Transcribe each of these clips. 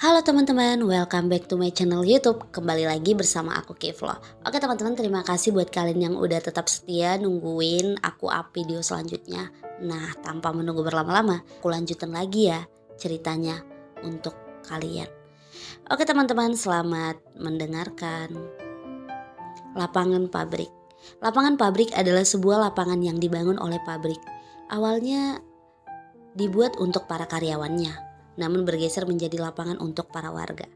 Halo teman-teman, welcome back to my channel YouTube. Kembali lagi bersama aku Kiflo. Oke teman-teman, terima kasih buat kalian yang udah tetap setia nungguin aku up video selanjutnya. Nah, tanpa menunggu berlama-lama, aku lanjutin lagi ya ceritanya untuk kalian. Oke teman-teman, selamat mendengarkan. Lapangan pabrik. Lapangan pabrik adalah sebuah lapangan yang dibangun oleh pabrik. Awalnya dibuat untuk para karyawannya, namun bergeser menjadi lapangan untuk para warga.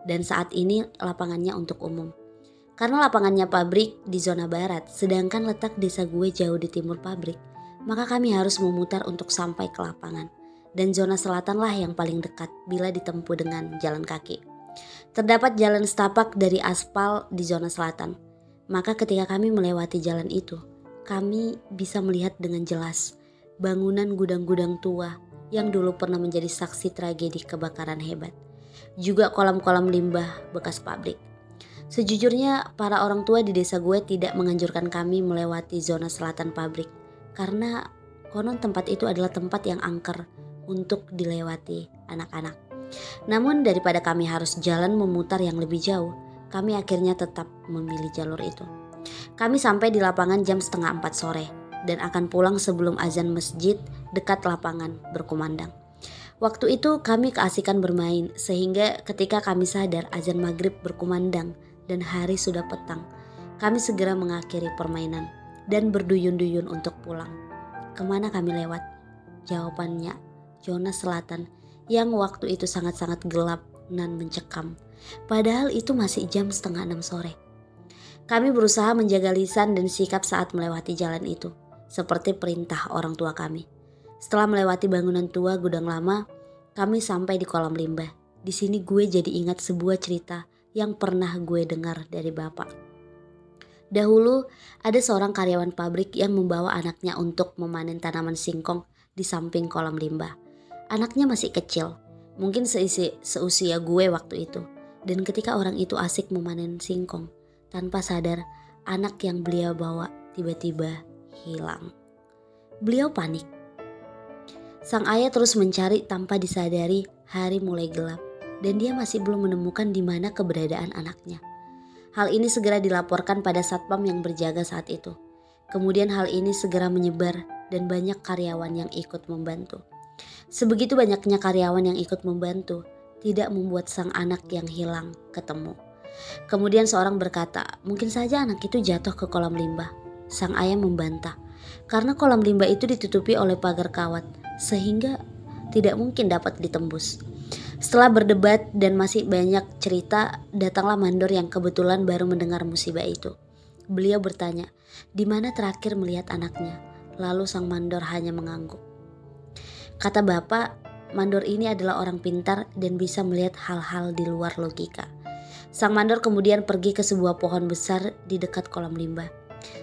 Dan saat ini lapangannya untuk umum. Karena lapangannya pabrik di zona barat, sedangkan letak desa gue jauh di timur pabrik, maka kami harus memutar untuk sampai ke lapangan. Dan zona selatanlah yang paling dekat bila ditempuh dengan jalan kaki. Terdapat jalan setapak dari aspal di zona selatan. Maka ketika kami melewati jalan itu, kami bisa melihat dengan jelas bangunan gudang-gudang tua yang dulu pernah menjadi saksi tragedi kebakaran hebat. Juga kolam-kolam limbah bekas pabrik. Sejujurnya para orang tua di desa gue tidak menganjurkan kami melewati zona selatan pabrik. Karena konon tempat itu adalah tempat yang angker untuk dilewati anak-anak. Namun daripada kami harus jalan memutar yang lebih jauh, kami akhirnya tetap memilih jalur itu. Kami sampai di lapangan jam 3:30 sore dan akan pulang sebelum azan masjid dekat lapangan berkumandang. Waktu itu kami keasikan bermain sehingga ketika kami sadar azan maghrib berkumandang dan hari sudah petang, kami segera mengakhiri permainan dan berduyun-duyun untuk pulang. Kemana kami lewat? Jawabannya, zona selatan yang waktu itu sangat-sangat gelap dan mencekam. Padahal itu masih jam 5:30 sore. Kami berusaha menjaga lisan dan sikap saat melewati jalan itu, seperti perintah orang tua kami. Setelah melewati bangunan tua gudang lama, kami sampai di kolam limbah. Di sini gue jadi ingat sebuah cerita yang pernah gue dengar dari bapak. Dahulu ada seorang karyawan pabrik yang membawa anaknya untuk memanen tanaman singkong di samping kolam limbah. Anaknya masih kecil, mungkin seusia gue waktu itu. Dan ketika orang itu asik memanen singkong, tanpa sadar anak yang beliau bawa tiba-tiba hilang. Beliau panik. Sang ayah terus mencari tanpa disadari hari mulai gelap dan dia masih belum menemukan di mana keberadaan anaknya. Hal ini segera dilaporkan pada satpam yang berjaga saat itu. Kemudian hal ini segera menyebar dan banyak karyawan yang ikut membantu. Sebegitu banyaknya karyawan yang ikut membantu, tidak membuat sang anak yang hilang ketemu. Kemudian seorang berkata, mungkin saja anak itu jatuh ke kolam limbah. Sang ayah membantah, karena kolam limbah itu ditutupi oleh pagar kawat, sehingga tidak mungkin dapat ditembus. Setelah berdebat dan masih banyak cerita, datanglah mandor yang kebetulan baru mendengar musibah itu. Beliau bertanya, di mana terakhir melihat anaknya? Lalu sang mandor hanya mengangguk. Kata bapak, mandor ini adalah orang pintar dan bisa melihat hal-hal di luar logika. Sang mandor kemudian pergi ke sebuah pohon besar di dekat kolam limbah.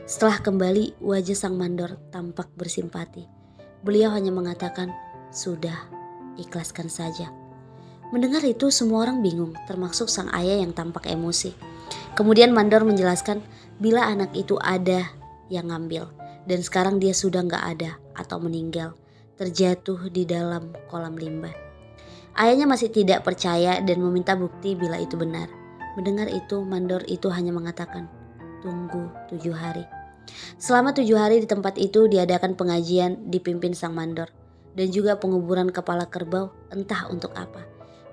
Setelah kembali, wajah sang mandor tampak bersimpati. Beliau hanya mengatakan, sudah, ikhlaskan saja. Mendengar itu semua orang bingung, termasuk sang ayah yang tampak emosi. Kemudian mandor menjelaskan bila anak itu ada yang ngambil dan sekarang dia sudah gak ada atau meninggal, terjatuh di dalam kolam limbah. Ayahnya masih tidak percaya dan meminta bukti bila itu benar. Mendengar itu, mandor itu hanya mengatakan, tunggu 7 hari. Selama 7 hari di tempat itu diadakan pengajian dipimpin sang mandor dan juga penguburan kepala kerbau entah untuk apa.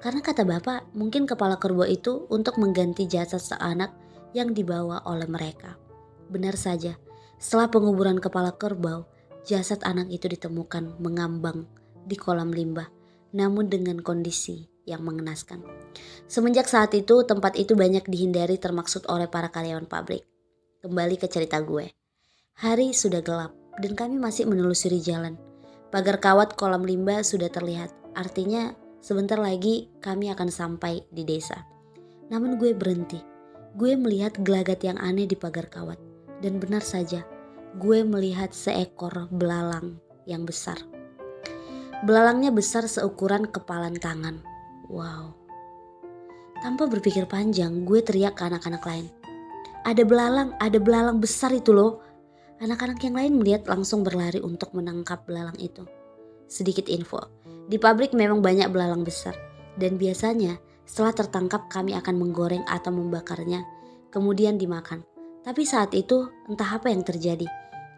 Karena kata bapak, mungkin kepala kerbau itu untuk mengganti jasad seanak yang dibawa oleh mereka. Benar saja, setelah penguburan kepala kerbau, jasad anak itu ditemukan mengambang di kolam limbah, namun dengan kondisi yang mengenaskan. Semenjak saat itu, tempat itu banyak dihindari termaksud oleh para karyawan pabrik. Kembali ke cerita gue. Hari sudah gelap dan kami masih menelusuri jalan. Pagar kawat kolam limbah sudah terlihat, artinya sebentar lagi kami akan sampai di desa. Namun gue berhenti. Gue melihat gelagat yang aneh di pagar kawat. Dan benar saja, gue melihat seekor belalang yang besar. Belalangnya besar seukuran kepalan tangan. Wow. Tanpa berpikir panjang, gue teriak ke anak-anak lain. Ada belalang besar itu loh. Anak-anak yang lain melihat langsung berlari untuk menangkap belalang itu. Sedikit info, di pabrik memang banyak belalang besar. Dan biasanya Setelah tertangkap kami akan menggoreng atau membakarnya, kemudian dimakan. Tapi saat itu entah apa yang terjadi.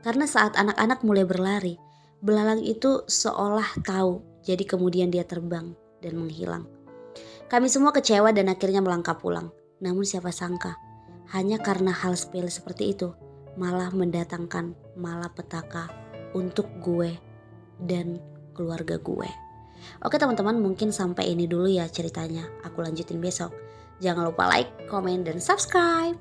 Karena saat anak-anak mulai berlari, belalang itu seolah tahu, jadi kemudian dia terbang dan menghilang. Kami semua kecewa dan akhirnya melangkah pulang. Namun siapa sangka, hanya karena hal sepele seperti itu, malah mendatangkan malapetaka untuk gue dan keluarga gue. Oke teman-teman, mungkin sampai ini dulu ya ceritanya. Aku lanjutin besok. Jangan lupa like, komen, dan subscribe.